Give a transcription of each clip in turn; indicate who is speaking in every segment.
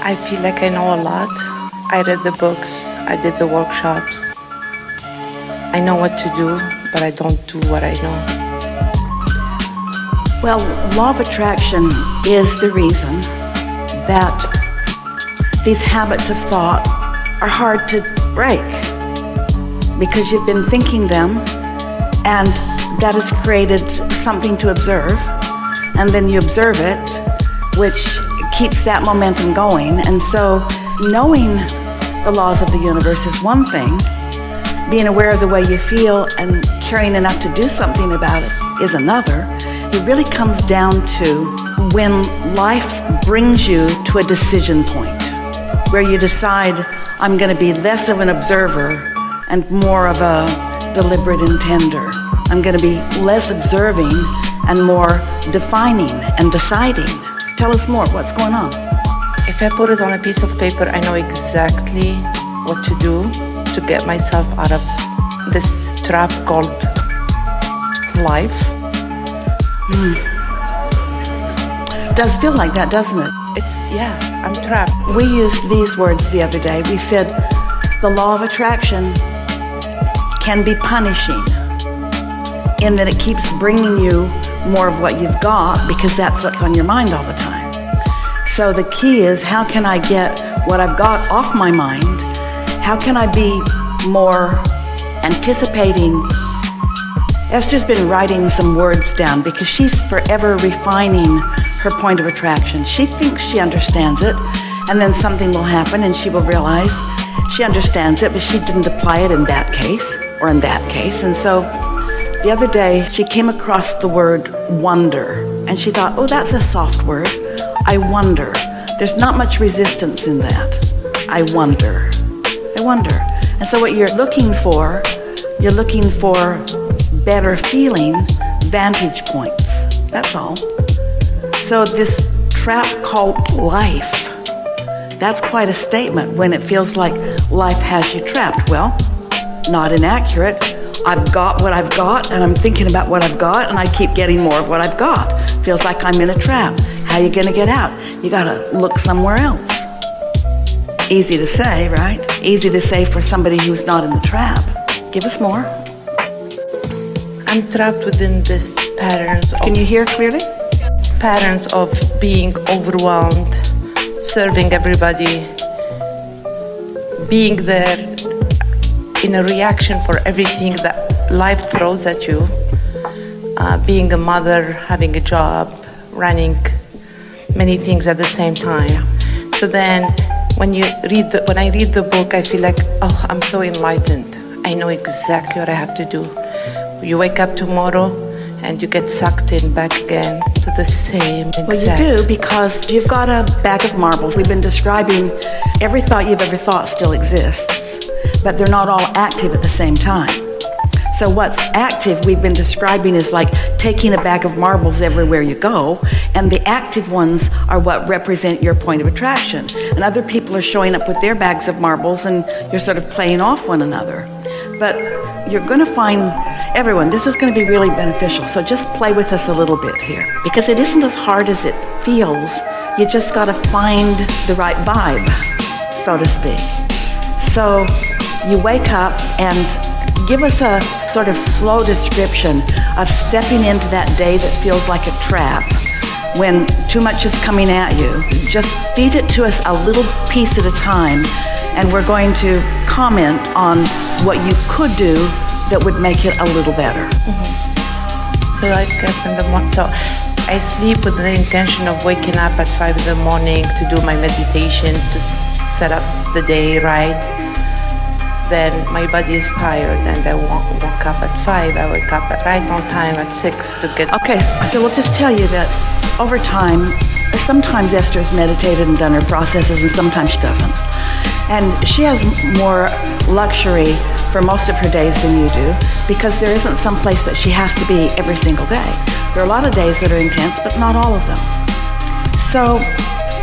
Speaker 1: I feel like I know a lot. I read the books, I did the workshops. I know what to do, but I don't do what I know.
Speaker 2: Well, law of attraction is the reason that these habits of thought are hard to break, because you've been thinking them, and that has created something to observe, and then you observe it, which keeps that momentum going. And so knowing the laws of the universe is one thing. Being aware of the way you feel and caring enough to do something about it is another. It really comes down to when life brings you to a decision point where you decide, I'm going to be less of an observer and more of a deliberate intender. I'm going to be less observing and more defining and deciding. Tell us more. What's going on?
Speaker 1: If I put it on a piece of paper, I know exactly what to do to get myself out of this trap called life.
Speaker 2: Does feel like that, doesn't it?
Speaker 1: I'm trapped.
Speaker 2: We used these words the other day. We said the law of attraction can be punishing in that it keeps bringing you more of what you've got because that's what's on your mind all the time. So the key is, how can I get what I've got off my mind? How can I be more anticipating? Esther's been writing some words down because she's forever refining her point of attraction. She thinks she understands it, and then something will happen and she will realize she understands it, but she didn't apply it in that case or in that case. And so the other day she came across the word wonder, and she thought, oh, that's a soft word. I wonder. There's not much resistance in that. I wonder. And so what you're looking for better feeling vantage points. That's all. So this trap called life, that's quite a statement when it feels like life has you trapped. Well, not inaccurate. I've got what I've got, and I'm thinking about what I've got, and I keep getting more of what I've got. Feels like I'm in a trap. How are you going to get out? You got to look somewhere else. Easy to say, right? Easy to say for somebody who's not in the trap. Give us more.
Speaker 1: I'm trapped within this patterns of...
Speaker 2: Can you hear clearly?
Speaker 1: Patterns of being overwhelmed, serving everybody, being there in a reaction for everything that life throws at you, being a mother, having a job, running many things at the same time. So then when I read the book, I feel like, oh, I'm so enlightened. I know exactly what I have to do. You wake up tomorrow and you get sucked in back again to the same exact...
Speaker 2: Well, you do, because you've got a bag of marbles. We've been describing every thought you've ever thought still exists, but they're not all active at the same time. So what's active we've been describing is like taking a bag of marbles everywhere you go, and the active ones are what represent your point of attraction. And other people are showing up with their bags of marbles, and you're sort of playing off one another. But you're going to find, everyone, this is going to be really beneficial. So just play with us a little bit here, because it isn't as hard as it feels. You just got to find the right vibe, so to speak. So you wake up and give us a sort of slow description of stepping into that day that feels like a trap, when too much is coming at you. Just feed it to us a little piece at a time, and we're going to comment on what you could do that would make it a little better.
Speaker 1: So I get in the morning. So I sleep with the intention of waking up at 5 in the morning to do my meditation, to set up the day right. Then my body is tired and I woke up at 5. I wake up right on time at 6 to get...
Speaker 2: Okay, so we'll just tell you that over time, sometimes Esther's meditated and done her processes, and sometimes she doesn't. And she has more luxury for most of her days than you do, because there isn't some place that she has to be every single day. There are a lot of days that are intense, but not all of them. So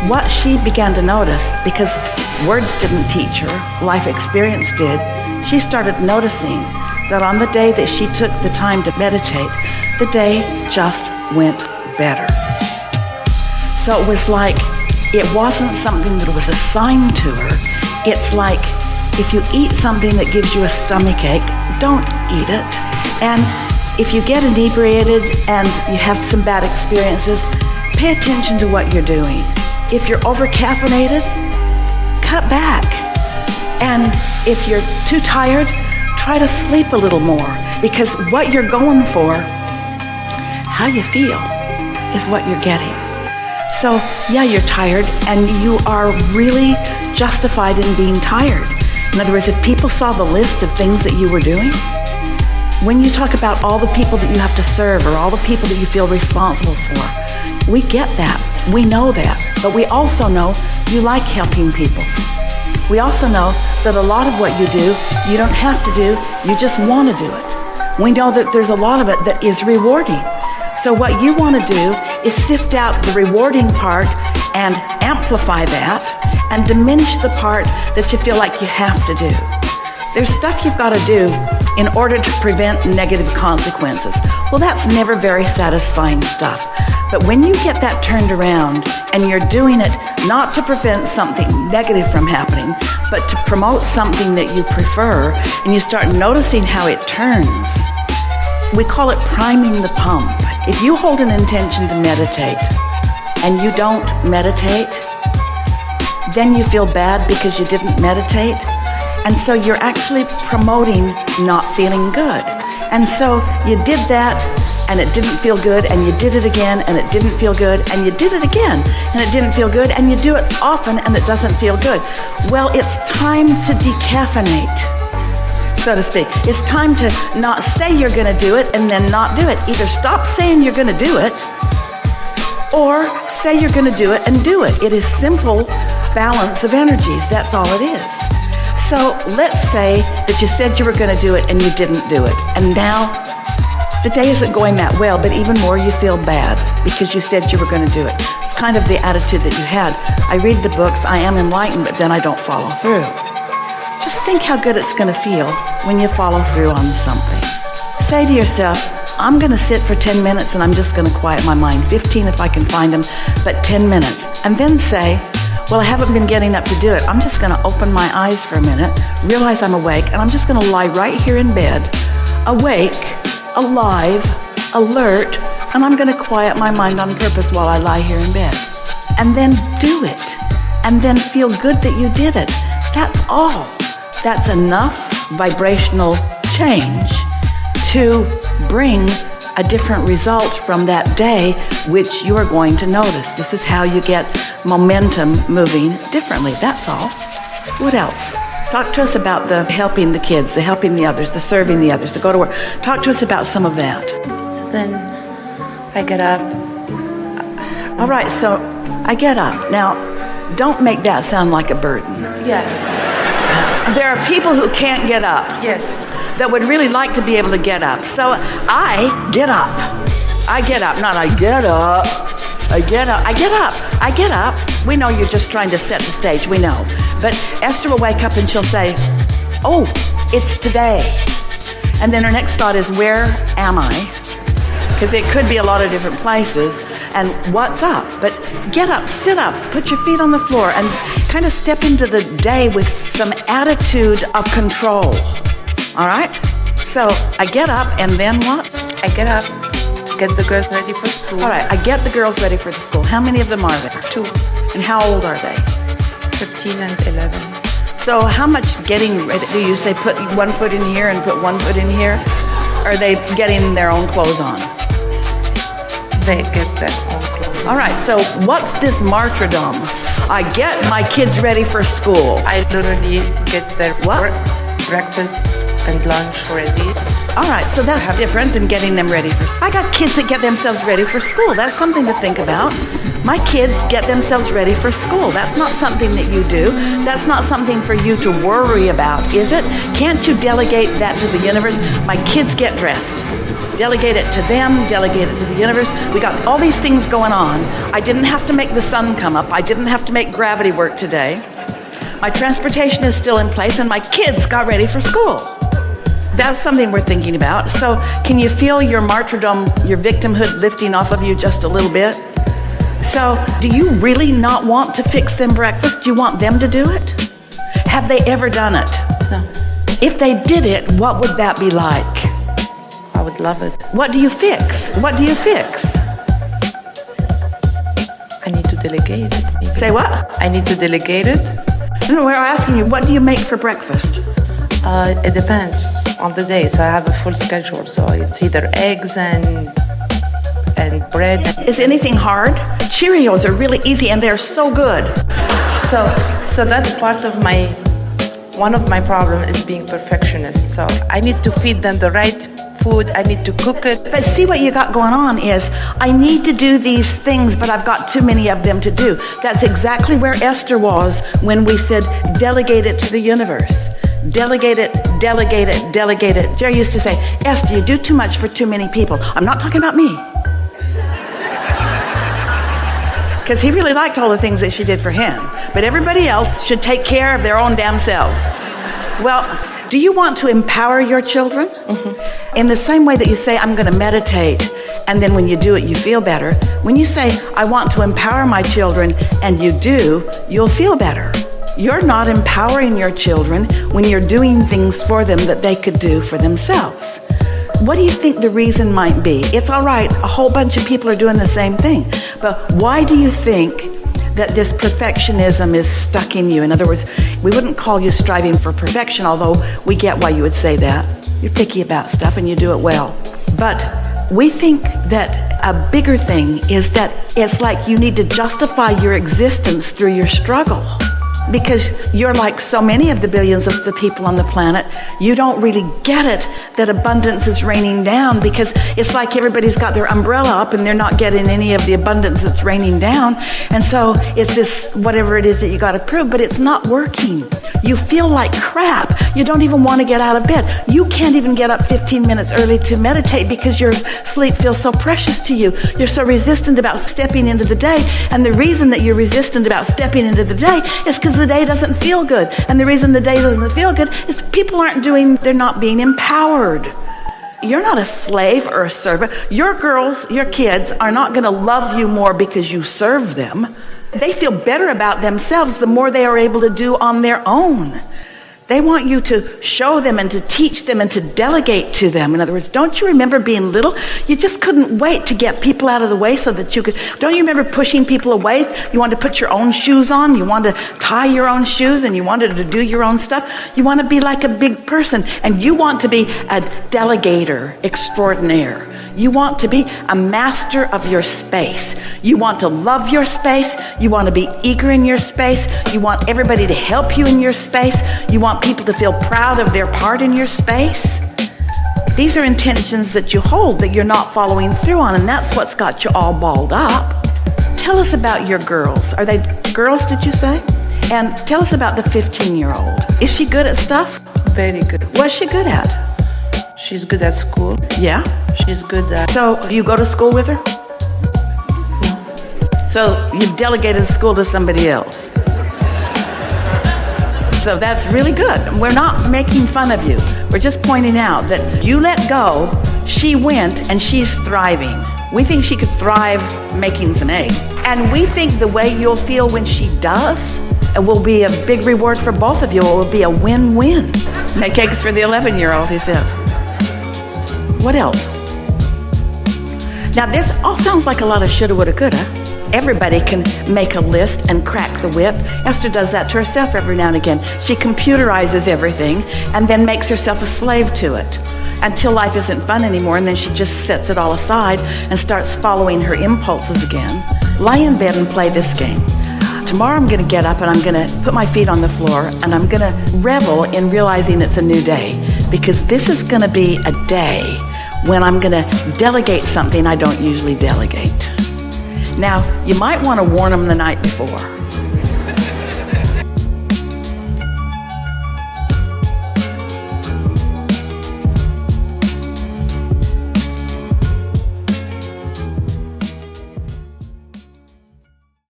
Speaker 2: what she began to notice, because words didn't teach her, life experience did, she started noticing that on the day that she took the time to meditate, the day just went better. So it was like It wasn't something that was assigned to her. It's like if you eat something that gives you a stomach ache, don't eat it. And if you get inebriated and you have some bad experiences, pay attention to what you're doing. If you're over-caffeinated, cut back. And if you're too tired, try to sleep a little more, because what you're going for, how you feel, is what you're getting. So, yeah, you're tired, and you are really justified in being tired. In other words, if people saw the list of things that you were doing, when you talk about all the people that you have to serve or all the people that you feel responsible for, we get that. We know that. But we also know you like helping people. We also know that a lot of what you do, you don't have to do, you just want to do it. We know that there's a lot of it that is rewarding. So what you want to do is sift out the rewarding part and amplify that and diminish the part that you feel like you have to do. There's stuff you've got to do in order to prevent negative consequences. Well, that's never very satisfying stuff. But when you get that turned around and you're doing it not to prevent something negative from happening, but to promote something that you prefer, and you start noticing how it turns, we call it priming the pump. If you hold an intention to meditate and you don't meditate, then you feel bad because you didn't meditate. And so you're actually promoting not feeling good. And so you did that and it didn't feel good, and you did it again and it didn't feel good, and you did it again and it didn't feel good, and you do it often and it doesn't feel good. Well, it's time to decaffeinate, so to speak. It's time to not say you're going to do it and then not do it. Either stop saying you're going to do it or say you're going to do it and do it. It is simple balance of energies. That's all it is. So let's say that you said you were going to do it and you didn't do it. And now the day isn't going that well, but even more you feel bad because you said you were going to do it. It's kind of the attitude that you had. I read the books, I am enlightened, but then I don't follow through. Just think how good it's going to feel when you follow through on something. Say to yourself, I'm going to sit for 10 minutes and I'm just going to quiet my mind. 15 if I can find them, but 10 minutes. And then say, well, I haven't been getting up to do it. I'm just going to open my eyes for a minute, realize I'm awake, and I'm just going to lie right here in bed, awake, alive, alert, and I'm going to quiet my mind on purpose while I lie here in bed. And then do it. And then feel good that you did it. That's all. That's enough vibrational change to bring a different result from that day, which you are going to notice. This is how you get momentum moving differently. That's all. What else? Talk to us about the helping the kids, the helping the others, the serving the others, the go to work. Talk to us about some of that.
Speaker 1: So then I get up.
Speaker 2: All right, so I get up. Now, don't make that sound like a burden.
Speaker 1: Yeah.
Speaker 2: There are people who can't get up.
Speaker 1: Yes.
Speaker 2: That would really like to be able to get up. So I get up. I get up. Not I get up. I get up. I get up. I get up. We know you're just trying to set the stage. We know. But Esther will wake up and she'll say, oh, it's today. And then her next thought is, where am I? Because it could be a lot of different places. And what's up? But get up, sit up, put your feet on the floor, and kind of step into the day with some attitude of control. All right? So I get up, and then what?
Speaker 1: I get up, get the girls ready for school.
Speaker 2: All right, I get the girls ready for the school. How many of them are there?
Speaker 1: 2.
Speaker 2: And how old are they?
Speaker 1: 15 and 11.
Speaker 2: So how much getting ready? Do you say put one foot in here and put one foot in here? Or are they getting their own clothes on?
Speaker 1: They get their own clothes.
Speaker 2: All right, so what's this martyrdom? I get my kids ready for school.
Speaker 1: I literally get their breakfast and lunch ready.
Speaker 2: All right, so that's different than getting them ready for school. I got kids that get themselves ready for school. That's something to think about. My kids get themselves ready for school. That's not something that you do. That's not something for you to worry about, is it? Can't you delegate that to the universe? My kids get dressed. Delegate it to them, delegate it to the universe. We got all these things going on. I didn't have to make the sun come up. I didn't have to make gravity work today. My transportation is still in place, and my kids got ready for school. That's something we're thinking about. So can you feel your martyrdom, your victimhood lifting off of you just a little bit? So, do you really not want to fix them breakfast? Do you want them to do it? Have they ever done it?
Speaker 1: No.
Speaker 2: If they did it, what would that be like?
Speaker 1: I would love it.
Speaker 2: What do you fix? What do you fix?
Speaker 1: I need to delegate it. Maybe.
Speaker 2: Say what?
Speaker 1: I need to delegate it.
Speaker 2: No, we're asking you, what do you make for breakfast?
Speaker 1: It depends on the day. So I have a full schedule. So it's either eggs and bread.
Speaker 2: Is anything hard? Cheerios are really easy and they're so good.
Speaker 1: So that's part of one of my problems is being perfectionist. So I need to feed them the right food. I need to cook it.
Speaker 2: But see, what you got going on is, I need to do these things, but I've got too many of them to do. That's exactly where Esther was when we said, delegate it to the universe. Delegate it, delegate it, delegate it. Jerry used to say, Esther, you do too much for too many people. I'm not talking about me. Because he really liked all the things that she did for him. But everybody else should take care of their own damn selves. Well, do you want to empower your children? Mm-hmm. In the same way that you say, I'm going to meditate, and then when you do it, you feel better. When you say, I want to empower my children, and you do, you'll feel better. You're not empowering your children when you're doing things for them that they could do for themselves. What do you think the reason might be? It's all right, a whole bunch of people are doing the same thing. But why do you think that this perfectionism is stuck in you? In other words, we wouldn't call you striving for perfection, although we get why you would say that. You're picky about stuff and you do it well. But we think that a bigger thing is that it's like you need to justify your existence through your struggle. Because you're like so many of the billions of the people on the planet, you don't really get it that abundance is raining down, because it's like everybody's got their umbrella up and they're not getting any of the abundance that's raining down. And so it's this whatever it is that you got to prove, but it's not working. You feel like crap. You don't even want to get out of bed. You can't even get up 15 minutes early to meditate because your sleep feels so precious to you. You're so resistant about stepping into the day. And the reason that you're resistant about stepping into the day is because the day doesn't feel good. And the reason the day doesn't feel good is people they're not being empowered. You're not a slave or a servant. Your girls, your kids are not going to love you more because you serve them. They feel better about themselves the more they are able to do on their own. They want you to show them and to teach them and to delegate to them. In other words, don't you remember being little? You just couldn't wait to get people out of the way so that you could. Don't you remember pushing people away? You wanted to put your own shoes on. You wanted to tie your own shoes and you wanted to do your own stuff. You want to be like a big person, and you want to be a delegator extraordinaire. You want to be a master of your space. You want to love your space. You want to be eager in your space. You want everybody to help you in your space. You want people to feel proud of their part in your space. These are intentions that you hold that you're not following through on, and that's what's got you all balled up. Tell us about your girls. Are they girls, did you say? And tell us about the 15-year-old. Is she good at stuff?
Speaker 1: Very good.
Speaker 2: What's she good at?
Speaker 1: She's good at school.
Speaker 2: Yeah?
Speaker 1: She's good at...
Speaker 2: So, do you go to school with her?
Speaker 1: No.
Speaker 2: So, you've delegated school to somebody else. So, that's really good. We're not making fun of you. We're just pointing out that you let go, she went, and she's thriving. We think she could thrive making some eggs. And we think the way you'll feel when she does, it will be a big reward for both of you. It will be a win-win. Make eggs for the 11-year-old, he says. What else? Now, this all sounds like a lot of shoulda, woulda, coulda. Everybody can make a list and crack the whip. Esther does that to herself every now and again. She computerizes everything and then makes herself a slave to it until life isn't fun anymore, and then she just sets it all aside and starts following her impulses again. Lie in bed and play this game. Tomorrow I'm going to get up and I'm going to put my feet on the floor and I'm going to revel in realizing it's a new day, because this is going to be a day when I'm going to delegate something I don't usually delegate. Now, you might want to warn them the night before.